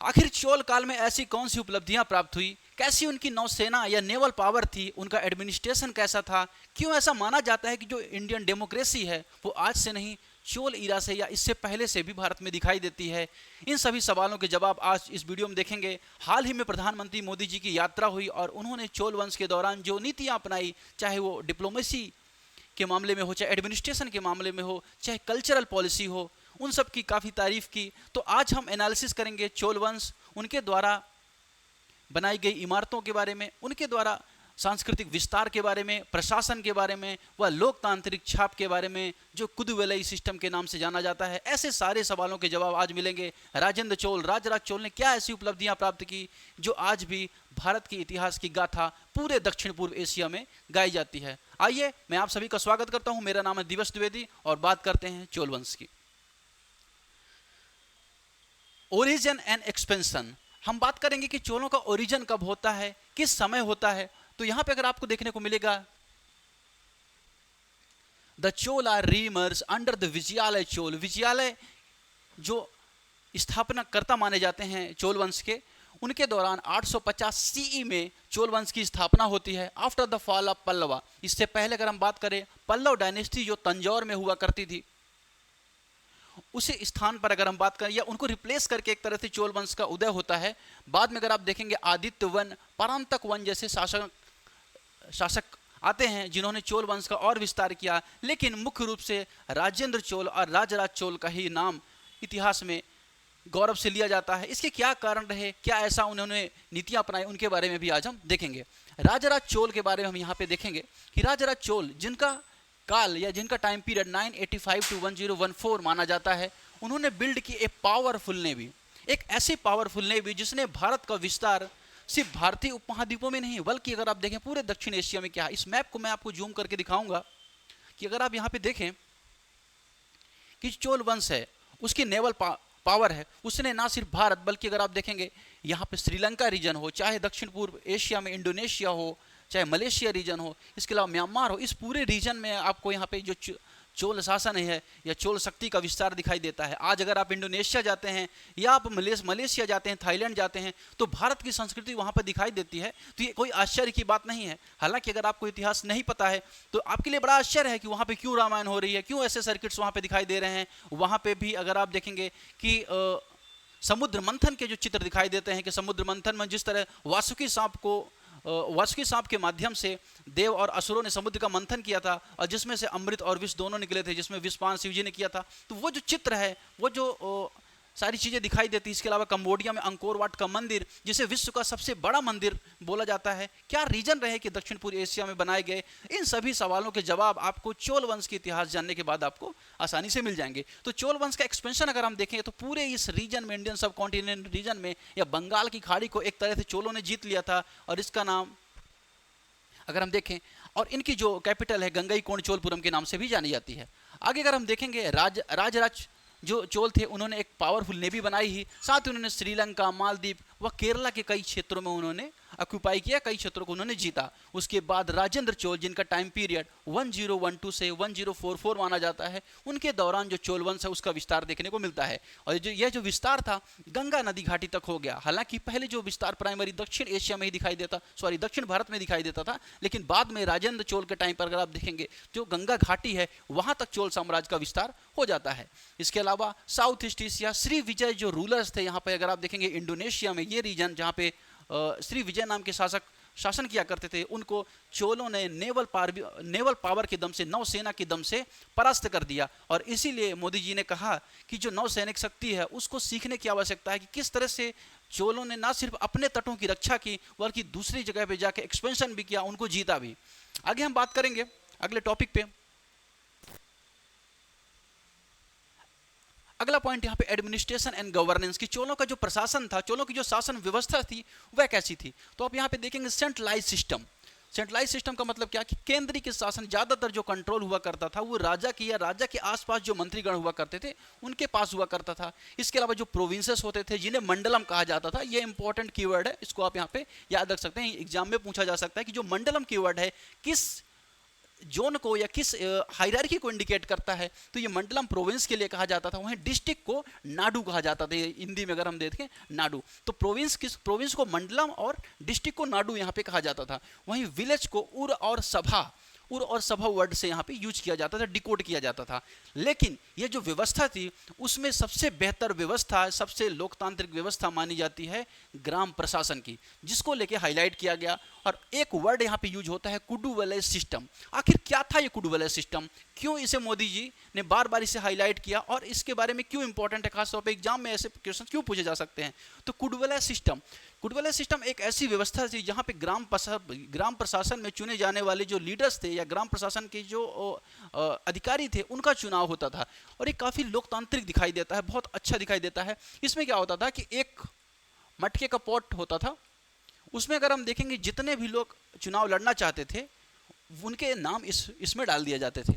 आखिर चोल काल में ऐसी कौन सी उपलब्धियां प्राप्त हुई, कैसी उनकी नौसेना या नेवल पावर थी, उनका एडमिनिस्ट्रेशन कैसा था, क्यों ऐसा माना जाता है कि जो इंडियन डेमोक्रेसी है वो आज से नहीं चोल इरा से या इससे पहले से भी भारत में दिखाई देती है। इन सभी सवालों के जवाब आज इस वीडियो में देखेंगे। हाल ही में प्रधानमंत्री मोदी जी की यात्रा हुई और उन्होंने चोल वंश के दौरान जो नीतियां अपनाई, चाहे वो डिप्लोमेसी के मामले में हो, चाहे एडमिनिस्ट्रेशन के मामले में हो, चाहे कल्चरल पॉलिसी हो, उन सब की काफ़ी तारीफ की। तो आज हम एनालिसिस करेंगे चोल वंश, उनके द्वारा बनाई गई इमारतों के बारे में, उनके द्वारा सांस्कृतिक विस्तार के बारे में, प्रशासन के बारे में, व लोकतांत्रिक छाप के बारे में जो कुदुवेलई सिस्टम के नाम से जाना जाता है। ऐसे सारे सवालों के जवाब आज मिलेंगे। राजेंद्र चोल, राजराज चोल ने क्या ऐसी उपलब्धियां प्राप्त की जो आज भी भारत के इतिहास की गाथा पूरे दक्षिण पूर्व एशिया में गाई जाती है। आइए, मैं आप सभी का स्वागत करता हूं। मेरा नाम है दिवस द्विवेदी और बात करते हैं चोल वंश की। ओरिजिन एंड एक्सपेंशन, हम बात करेंगे कि चोलों का ओरिजिन कब होता है, किस समय होता है। तो यहां पे अगर आपको देखने को मिलेगा, the Chola are rulers under the Vijayalaya Chola. Vijayalaya जो स्थापना कर्ता माने जाते हैं चोल वंश के, उनके दौरान 850 सीई में चोल वंश की स्थापना होती है, after the fall of Pallava. इससे पहले अगर हम बात करें, पल्लव डायनेस्टी जो तंजौर में हुआ करती थी, उसी स्थान पर अगर हम बात करें या उनको रिप्लेस करके एक तरह से चोल वंश का उदय होता है। बाद में अगर आप देखेंगे, आदित्य वन, परांतक वन जैसे शासक आते हैं जिन्होंने चोल वंश का और विस्तार किया। लेकिन मुख्य रूप से राजेंद्र चोल और राजराज चोल का ही नाम इतिहास में गौरव से लिया जाता है। इसके क्या कारण रहे, क्या ऐसा उन्होंने नीतियां अपनाई, उनके बारे में भी आज हम देखेंगे। राजराज चोल के बारे में हम यहाँ पे देखेंगे कि राजराज चोल जिनका काल या जिनका टाइम पीरियड 985 टू 1014 माना जाता है, उन्होंने बिल्ड की एक पावरफुल नेवी, एक ऐसी पावरफुल नेवी जिसने भारत का विस्तार सिर्फ भारतीय उपमहाद्वीपों में नहीं, बल्कि अगर आप देखें पूरे दक्षिण एशिया में क्या है। इस मैप को मैं आपको जूम करके दिखाऊंगा कि अगर आप यहाँ पे देखें कि चोल वंश है, उसकी नेवल पावर है, उसने ना सिर्फ भारत बल्कि अगर आप देखेंगे यहाँ पे श्रीलंका रीजन हो, चाहे दक्षिण पूर्व एशिया में इंडोनेशिया हो, चाहे मलेशिया रीजन हो, इसके अलावा म्यांमार हो, इस पूरे रीजन में आपको यहाँ पे जो चोल शासन है या चोल शक्ति का विस्तार दिखाई देता है। आज अगर आप इंडोनेशिया जाते हैं या आप मलेशिया जाते हैं, थाईलैंड जाते हैं, तो भारत की संस्कृति वहाँ पर दिखाई देती है। तो ये कोई आश्चर्य की बात नहीं है। हालांकि अगर आपको इतिहास नहीं पता है तो आपके लिए बड़ा आश्चर्य है कि वहाँ पे क्यों रामायण हो रही है, क्यों ऐसे सर्किट्स वहाँ पे दिखाई दे रहे हैं। वहाँ पे भी अगर आप देखेंगे कि समुद्र मंथन के जो चित्र दिखाई देते हैं कि समुद्र मंथन में जिस तरह वासुकी सांप के माध्यम से देव और असुरों ने समुद्र का मंथन किया था और जिसमें से अमृत और विष दोनों निकले थे, जिसमें विषपान शिव जी ने किया था। तो वो जो चित्र है, वो जो सारी चीज़ें दिखाई देती है। इसके अलावा कंबोडिया में अंकोर वाट का मंदिर, जिसे विश्व का सबसे बड़ा मंदिर बोला जाता है, क्या रीजन रहे कि दक्षिण पूर्व एशिया में बनाए गए। इन सभी सवालों के जवाब आपको चोल वंश के इतिहास जानने के बाद आपको आसानी से मिल जाएंगे। तो चोल वंश का एक्सपेंशन अगर हम देखें तो पूरे इस रीजन में, इंडियन सब कॉन्टिनेंट रीजन में या बंगाल की खाड़ी को एक तरह से चोलों ने जीत लिया था। और इसका नाम अगर हम देखें, और इनकी जो कैपिटल है गंगईकोंड चोलपुरम के नाम से भी जानी जाती है। आगे अगर हम देखेंगे, राजराज जो चोल थे, उन्होंने एक पावरफुल नेवी बनाई ही, साथ ही उन्होंने श्रीलंका, मालदीव व केरला के कई क्षेत्रों में उन्होंने ऑक्यूपाई किया, कई क्षेत्रों को उन्होंने जीता। उसके बाद राजेंद्र चोल, जिनका टाइम पीरियड 1012 से 1044 माना जाता है, उनके दौरान जो चोल वंश है उसका विस्तार देखने को मिलता है। और यह जो विस्तार था गंगा नदी घाटी तक हो गया। हालांकि पहले जो विस्तार प्राइमरी दक्षिण एशिया में ही दिखाई देता, दक्षिण भारत में दिखाई देता था, लेकिन बाद में राजेंद्र चोल के टाइम पर अगर आप देखेंगे जो गंगा घाटी है वहां तक चोल साम्राज्य का विस्तार हो जाता है। इसके अलावा south east Asia, Shri Vijay जो रूलर्स थे, यहाँ पे अगर आप देखेंगे इंडोनेशिया में ये रीजन जहाँ पे श्री विजय नाम के शासक शासन किया करते थे, उनको चोलों ने नेवल पावर के दम से, नौसेना के दम से परास्त कर दिया। और इसीलिए मोदी जी ने कहा कि जो नौसैनिक शक्ति है उसको सीखने की आवश्यकता है कि किस तरह से चोलों ने ना सिर्फ अपने तटों की रक्षा की बल्कि दूसरी जगह पे जाके एक्सपेंशन भी किया, उनको जीता भी। आगे हम बात करेंगे अगले टॉपिक पे। अगला पॉइंट यहाँ पे एडमिनिस्ट्रेशन एंड गवर्नेंस की, चोलों का जो प्रशासन था, चोलों की जो शासन व्यवस्था थी वह कैसी थी। तो आप यहाँ पे देखेंगे सेंट्रलाइज सिस्टम। सेंट्रलाइज सिस्टम का मतलब क्या कि केंद्रीय के शासन, ज्यादातर जो कंट्रोल हुआ करता था वो राजा की या राजा के आसपास जो मंत्रीगण हुआ करते थे उनके पास हुआ करता था। इसके अलावा जो प्रोविंसेस होते थे जिन्हें मंडलम कहा जाता था, ये इंपॉर्टेंट कीवर्ड है, इसको आप यहाँ पे याद रख सकते हैं, एग्जाम में पूछा जा सकता है कि जो मंडलम कीवर्ड है किस जोन को या किस हायरार्की को इंडिकेट करता है, तो ये मंडलम प्रोविंस के लिए कहा जाता था। वहीं डिस्ट्रिक्ट को नाडु कहा जाता था, हिंदी में अगर हम देखें नाडु। तो प्रोविंस को मंडलम और डिस्ट्रिक्ट को नाडु यहाँ पे कहा जाता था। वहीं विलेज को उर और सभा वर्ड से यहाँ पे यूज किया जाता था, डिकोड किया जाता था। लेकिन ये जो व्यवस्था थी उसमें सबसे बेहतर व्यवस्था, सबसे लोकतांत्रिक व्यवस्था मानी जाती है ग्राम प्रशासन की, जिसको लेके हाईलाइट किया गया। और एक वर्ड यहाँ पे यूज होता है कुडुवले सिस्टम। आखिर क्या था ये कुडुवले सिस्टम, क्यों इसे मोदी जी ने बार बार इसे हाईलाइट किया और इसके बारे में क्यों इंपॉर्टेंट है, खासतौर पर एग्जाम में ऐसे क्वेश्चन क्यों पूछे जा सकते हैं। तो कुडुवले सिस्टम एक ऐसी व्यवस्था थी जहाँ पे ग्राम प्रशासन में चुने जाने वाले जो लीडर्स थे या ग्राम प्रशासन के जो अधिकारी थे उनका चुनाव होता था। और ये काफ़ी लोकतांत्रिक दिखाई देता है, बहुत अच्छा दिखाई देता है। इसमें क्या होता था कि एक मटके का पॉट होता था, उसमें अगर हम देखेंगे जितने भी लोग चुनाव लड़ना चाहते थे उनके नाम इसमें डाल दिए जाते थे।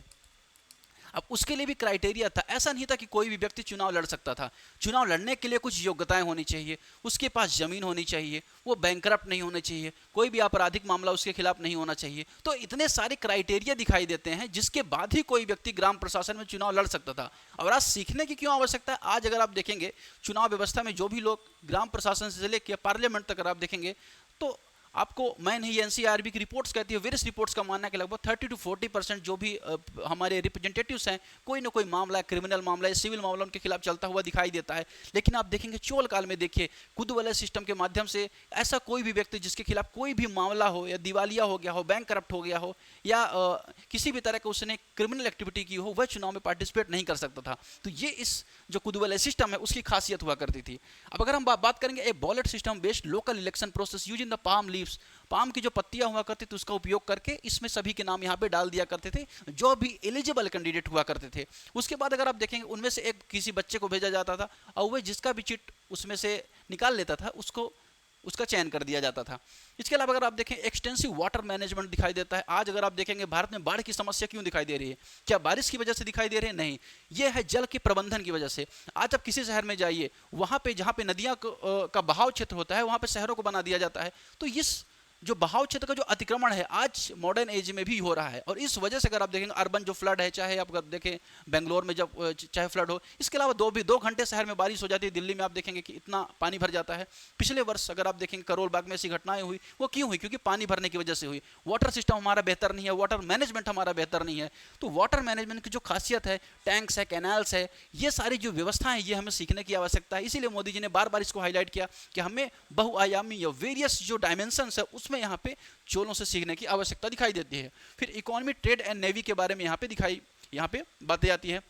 अब उसके लिए भी क्राइटेरिया था, ऐसा नहीं था कि कोई भी व्यक्ति चुनाव लड़ सकता था। चुनाव लड़ने के लिए कुछ योग्यताएं होनी चाहिए, उसके पास जमीन होनी चाहिए, वो बैंकरप्ट नहीं होने चाहिए, कोई भी आपराधिक मामला उसके खिलाफ नहीं होना चाहिए। तो इतने सारे क्राइटेरिया दिखाई देते हैं जिसके बाद ही कोई व्यक्ति ग्राम प्रशासन में चुनाव लड़ सकता था। और आज सीखने की क्यों आवश्यकता है, आज अगर आप देखेंगे चुनाव व्यवस्था में जो भी लोग ग्राम प्रशासन से लेकर पार्लियामेंट तक अगर आप देखेंगे तो आपको, मैं नहीं, एनसीआरबी की रिपोर्ट्स कहती है, वेरियस रिपोर्ट्स का मानना है कि लगभग 30 to 40% जो भी हमारे रिप्रेजेंटेटिव्स हैं, कोई ना कोई मामला, क्रिमिनल मामला या सिविल मामला उनके खिलाफ चलता हुआ दिखाई देता है। लेकिन आप देखेंगे चोल काल में, देखिए कुडुवले सिस्टम के माध्यम से ऐसा कोई भी व्यक्ति जिसके खिलाफ कोई भी मामला हो या दिवालिया हो गया हो, बैंक करप्ट हो गया हो या किसी भी तरह का उसने क्रिमिनल एक्टिविटी की हो, वह चुनाव में पार्टिसिपेट नहीं कर सकता था। तो ये इस जो कुडुवले सिस्टम है उसकी खासियत हुआ करती थी। अब अगर हम बात करेंगे a ballot system based local election process using the palm leaves, palm की जो पत्तियां हुआ करती थी उसका उपयोग करके इसमें सभी के नाम यहाँ पे डाल दिया करते थे जो भी एलिजिबल कैंडिडेट हुआ करते थे। उसके बाद अगर आप देखेंगे उनमें से एक किसी बच्चे को भेजा जाता था और वह जिसका भी चिट उसमें से निकाल लेता था उसका चयन कर दिया जाता था। इसके अलावा अगर आप देखें एक्सटेंसिव वाटर मैनेजमेंट दिखाई देता है। आज अगर आप देखेंगे भारत में बाढ़ की समस्या क्यों दिखाई दे रही है, क्या बारिश की वजह से दिखाई दे रही है? नहीं, ये है जल के प्रबंधन की वजह से। आज आप किसी शहर में जाइए, वहाँ पे जहाँ पे नदियाँ का बहाव क्षेत्र होता है वहाँ पे शहरों को बना दिया जाता है। तो इस जो बहाव क्षेत्र का जो अतिक्रमण है आज मॉडर्न एज में भी हो रहा है और इस वजह से अगर आप देखेंगे अर्बन जो फ्लड है, चाहे आप अगर देखें बेंगलोर में जब चाहे फ्लड हो, इसके अलावा 2 घंटे शहर में बारिश हो जाती है। दिल्ली में आप देखेंगे कि इतना पानी भर जाता है। पिछले वर्ष अगर आप देखेंगे करोल बाग में ऐसी घटनाएं हुई, वो क्यों हुई? क्योंकि पानी भरने की वजह से हुई। वाटर सिस्टम हमारा बेहतर नहीं है, वाटर मैनेजमेंट हमारा बेहतर नहीं है। तो वाटर मैनेजमेंट की जो खासियत है, टैंक्स है, कैनाल्स है, ये सारी जो व्यवस्थाएं ये हमें सीखने की आवश्यकता है। इसीलिए मोदी जी ने बार बार इसको हाईलाइट किया कि हमें बहुआयामी या वेरियस जो डायमेंशंस है उसमें यहाँ पे चोलों से सीखने की आवश्यकता दिखाई देती है। फिर इकोनॉमी, ट्रेड एंड नेवी के बारे में यहाँ पे बातें आती है।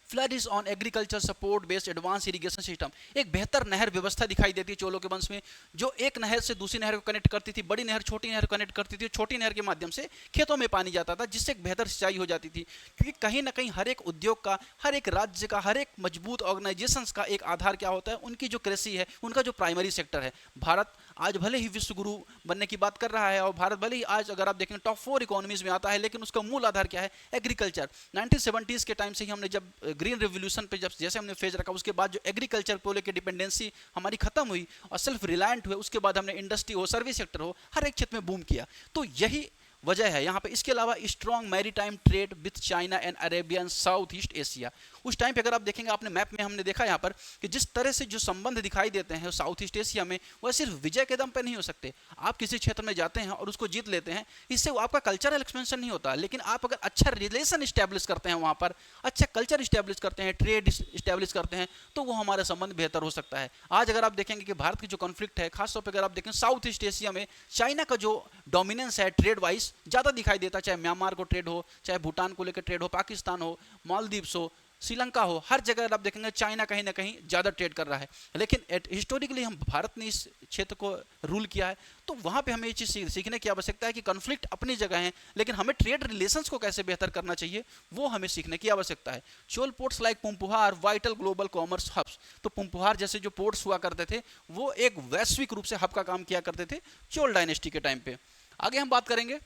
Flood is on agriculture support based advance irrigation system, एक बेहतर नहर व्यवस्था दिखाई देती है चोलों के वंश में, जो एक नहर से दूसरी नहर को कनेक्ट करती थी, बड़ी नहर छोटी नहर को कनेक्ट करती थी, छोटी नहर के माध्यम से खेतों में पानी जाता था जिससे एक बेहतर सिंचाई हो जाती थी। क्योंकि कहीं ना कहीं हर एक उद्योग का, हर एक राज्य का, हर एक मजबूत ऑर्गेनाइजेशंस का एक आधार क्या होता है? उनकी जो कृषि है, उनका जो प्राइमरी सेक्टर है। भारत आज भले ही विश्व गुरु बनने की बात कर रहा है और भारत भले ही आज अगर आप देखें टॉप 4 इकोनॉमीज में आता है, लेकिन उसका मूल आधार क्या है? एग्रीकल्चर। 1970s के टाइम से ही हमने जब ग्रीन रेवोल्यूशन पे जब जैसे हमने फेज रखा, उसके बाद जो एग्रीकल्चर को लेकर डिपेंडेंसी हमारी खत्म हुई और सेल्फ रिलायंट हुए, उसके बाद हमने इंडस्ट्री हो, सर्विस सेक्टर हो, हर एक क्षेत्र में बूम किया। तो यही वजह है यहाँ पे। इसके अलावा strong maritime trade with China and Arabian south east Asia. उस टाइम पे अगर आप देखेंगे, आपने मैप में हमने देखा यहाँ पर कि जिस तरह से जो संबंध दिखाई देते हैं साउथ ईस्ट एशिया में, वह सिर्फ विजय के दम पे नहीं हो सकते। आप किसी क्षेत्र में जाते हैं और उसको जीत लेते हैं, इससे आपका कल्चरल एक्सपेंशन नहीं होता, लेकिन आप अगर अच्छा रिलेशन इस्टेब्लिश करते हैं वहाँ पर, अच्छा कल्चर इस्टेब्लिश करते हैं, ट्रेड इस्टेब्लिश करते हैं, तो वो हमारा संबंध बेहतर हो सकता है। आज अगर आप देखेंगे कि भारत की जो कॉन्फ्लिक्ट है, खासतौर पर अगर आप देखें साउथ ईस्ट एशिया में चाइना का जो डोमिनेंस है ट्रेड वाइज ज़्यादा दिखाई देता है। चाहे म्यांमार को ट्रेड हो, चाहे भूटान को लेकर ट्रेड हो, पाकिस्तान हो, मालदीव्स हो, श्रीलंका हो, हर जगह आप देखेंगे चाइना कहीं ना कहीं ज़्यादा ट्रेड कर रहा है। लेकिन हिस्टोरिकली हम भारत ने इस क्षेत्र को रूल किया है, तो वहाँ पे हमें ये चीज़ सीखने की आवश्यकता है कि कॉन्फ्लिक्ट अपनी जगह है, लेकिन हमें ट्रेड रिलेशंस को कैसे बेहतर करना चाहिए वो हमें सीखने की आवश्यकता है। Chola ports like Poompuhar vital global commerce hubs, तो पुम्पुहार जैसे जो पोर्ट्स हुआ करते थे वो एक वैश्विक रूप से हब का काम किया करते थे चोल डायनेस्टी के टाइम पे। आगे हम बात करेंगे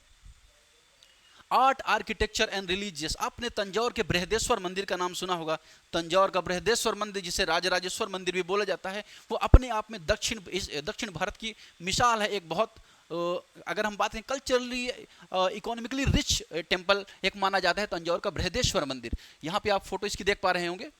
आर्ट, आर्किटेक्चर एंड रिलीजियस। आपने तंजौर के बृहदेश्वर मंदिर का नाम सुना होगा। तंजौर का बृहदेश्वर मंदिर, जिसे राजराजेश्वर मंदिर भी बोला जाता है, वो अपने आप में दक्षिण भारत की मिसाल है, एक बहुत अगर हम बात करें कल्चरली इकोनॉमिकली रिच टेम्पल एक माना जाता है तंजौर का बृहदेश्वर मंदिर। यहाँ पे आप फोटो इसकी देख पा रहे होंगे।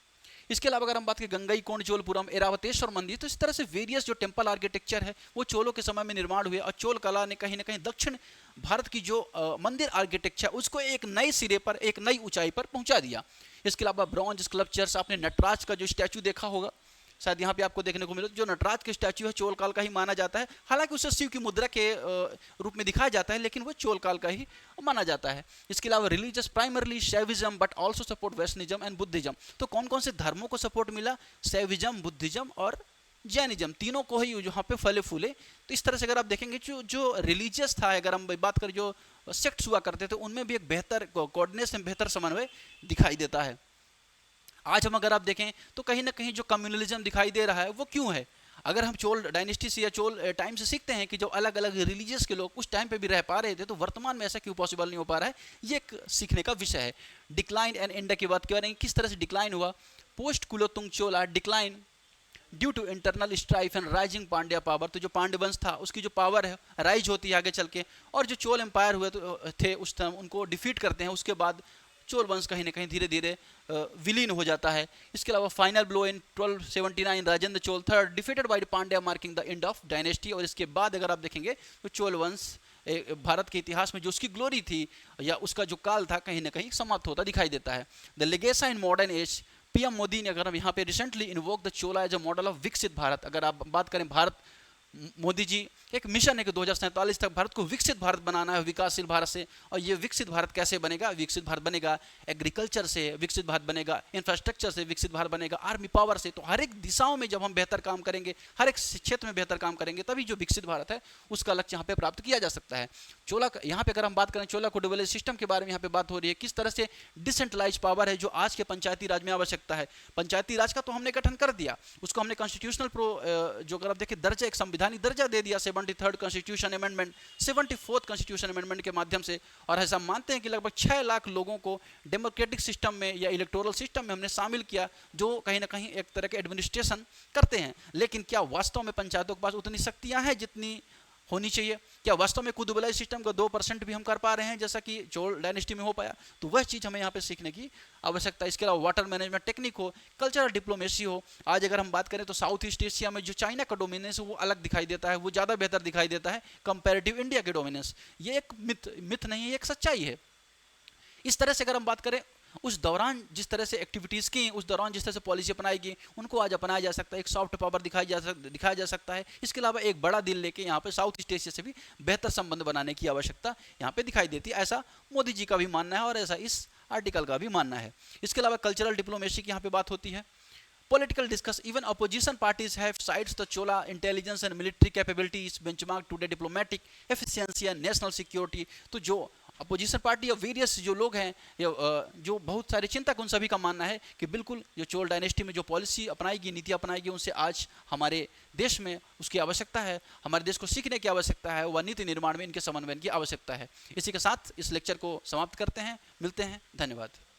इसके अलावा अगर हम बात करें गंगई कोंड चोलपुरम एरावतेश्वर मंदिर, तो इस तरह से वेरियस जो टेम्पल आर्किटेक्चर है वो चोलों के समय में निर्माण हुए और चोल कला ने कहीं ना कहीं दक्षिण भारत की जो मंदिर आर्किटेक्चर उसको एक नए सिरे पर, एक नई ऊंचाई पर पहुंचा दिया। इसके अलावा ब्रॉन्ज स्कल्पचर्स, आपने नटराज का जो स्टैचू देखा होगा, शायद यहाँ पे आपको देखने को मिले, जो नटराज के स्टैचू है चोल काल का ही माना जाता है। हालांकि उसे शिव की मुद्रा के रूप में दिखाया जाता है, लेकिन वो चोल काल का ही माना जाता है। इसके अलावा religious primarily Shaivism but also support Vaishnavism and Buddhism. तो कौन कौन से धर्मों को सपोर्ट मिला? शैविज्म, बुद्धिज्म और जैनिज्म, तीनों को ही यहाँ पे फले फूले। तो इस तरह से अगर आप देखेंगे जो रिलीजियस था, अगर हम बात करें जो सेक्ट्स हुआ करते थे, उनमें भी एक बेहतर कोऑर्डिनेशन, बेहतर समन्वय दिखाई देता है। आज हम अगर आप देखें तो कहीं ना कहीं जो कम्युनलिज्म दिखाई दे रहा है वो क्यों है? अगर हम चोल डायनेस्टी से या चोल टाइम से सीखते हैं कि जो अलग अलग रिलीजियस के लोग उस टाइम पे भी रह पा रहे थे, तो वर्तमान में ऐसा क्यों पॉसिबल नहीं हो पा रहा है? ये एक सीखने का विषय है। डिक्लाइन एंड इंडिया की बात करेंगे, किस तरह से डिक्लाइन हुआ। Post Kulothunga Chola decline due to internal strife and rising Pandya power. तो जो पांड्य वंश था उसकी जो पावर है राइज होती है आगे चल के, और जो चोल एम्पायर हुए थे उस टाइम उनको डिफीट करते हैं। उसके बाद चोल वंश कहीं ना कहीं धीरे धीरे विलीन हो जाता है। इसके अलावा final blow in 1279 Rajendra Chola third defeated by Pandya marking the end of dynasty. और इसके बाद अगर आप देखेंगे तो चोल वंश भारत के इतिहास में जो उसकी ग्लोरी थी या उसका जो काल था कहीं ना कहीं समाप्त होता दिखाई देता है। The legacy in modern age, PM Modi ने, अगर हम यहाँ पे recently invoke the Chola as a model of Viksit Bharat. अगर आप बात करें भारत, मोदी जी एक मिशन है कि 2047 तक भारत को विकसित भारत बनाना है, विकासशील भारत से। और ये विकसित भारत कैसे बनेगा? विकसित भारत बनेगा एग्रीकल्चर से, विकसित भारत बनेगा इंफ्रास्ट्रक्चर से, विकसित भारत बनेगा आर्मी पावर से। तो हर एक दिशाओं में जब हम बेहतर काम करेंगे, हर एक क्षेत्र में बेहतर काम करेंगे, तभी जो विकसित भारत है उसका लक्ष्य यहाँ पे प्राप्त किया जा सकता है। चोला यहाँ पे अगर हम बात करें चोला कोडोवले सिस्टम के बारे में यहाँ पे बात हो रही है, किस तरह से डिसेंट्रलाइज पावर है जो आज के पंचायती राज में आवश्यकता है। पंचायती राज का तो हमने गठन कर दिया, उसको हमने कॉन्स्टिट्यूशनल जो अगर आप देखें दर्जा, एक संविधानिक दर्जा दे दिया 73rd constitution amendment, 74th constitution amendment के माध्यम से। और ऐसा मानते हैं कि लगभग 6 लाख लोगों को डेमोक्रेटिक सिस्टम में या इलेक्टोरल सिस्टम में हमने शामिल किया, जो कहीं ना कहीं एक तरह के एडमिनिस्ट्रेशन करते हैं। लेकिन क्या वास्तव में पंचायतों के पास उतनी शक्तियां हैं जितनी होनी चाहिए? क्या वास्तव में कुदुबलाई सिस्टम का 2% भी हम कर पा रहे हैं जैसा कि चोल डायनेस्टी में हो पाया? तो वह चीज़ हमें यहाँ पे सीखने की आवश्यकता है। इसके अलावा वाटर मैनेजमेंट टेक्निक हो, कल्चरल डिप्लोमेसी हो। आज अगर हम बात करें तो साउथ ईस्ट एशिया में जो चाइना का डोमिनेंस है वो अलग दिखाई देता है, वो ज़्यादा बेहतर दिखाई देता है कंपेरेटिव इंडिया के डोमिनेंस। ये एक मिथ नहीं है, एक सच्चाई है। इस तरह से अगर हम बात करें उस दौरान जिस तरह से एक्टिविटीज़ की, उस दौरान जिस तरह से पॉलिसी अपनाई गई, उनको आज अपनाया जा सकता है। एक सॉफ्ट पावर दिखाया जा सकता है। इसके अलावा एक बड़ा दिल लेके यहाँ पे साउथ ईस्ट एशिया से भी बेहतर संबंध बनाने की आवश्यकता यहाँ पे दिखाई देती है। ऐसा मोदी जी का भी मानना है और ऐसा इस आर्टिकल का भी मानना है। इसके अलावा कल्चरल डिप्लोमेसी की यहाँ पे बात होती है। Political discuss, even opposition parties have cites the Chola intelligence and military capabilities benchmark today diplomatic efficiency and national security। तो जो अपोजिशन पार्टी और वेरियस जो लोग हैं या जो बहुत सारे चिंतक, उन सभी का मानना है कि बिल्कुल जो चोल डायनेस्टी में जो पॉलिसी अपनाएगी, नीति अपनाएगी, उनसे आज हमारे देश में उसकी आवश्यकता है, हमारे देश को सीखने की आवश्यकता है, वह नीति निर्माण में इनके समन्वय की आवश्यकता है। इसी के साथ इस लेक्चर को समाप्त करते हैं। मिलते हैं, धन्यवाद।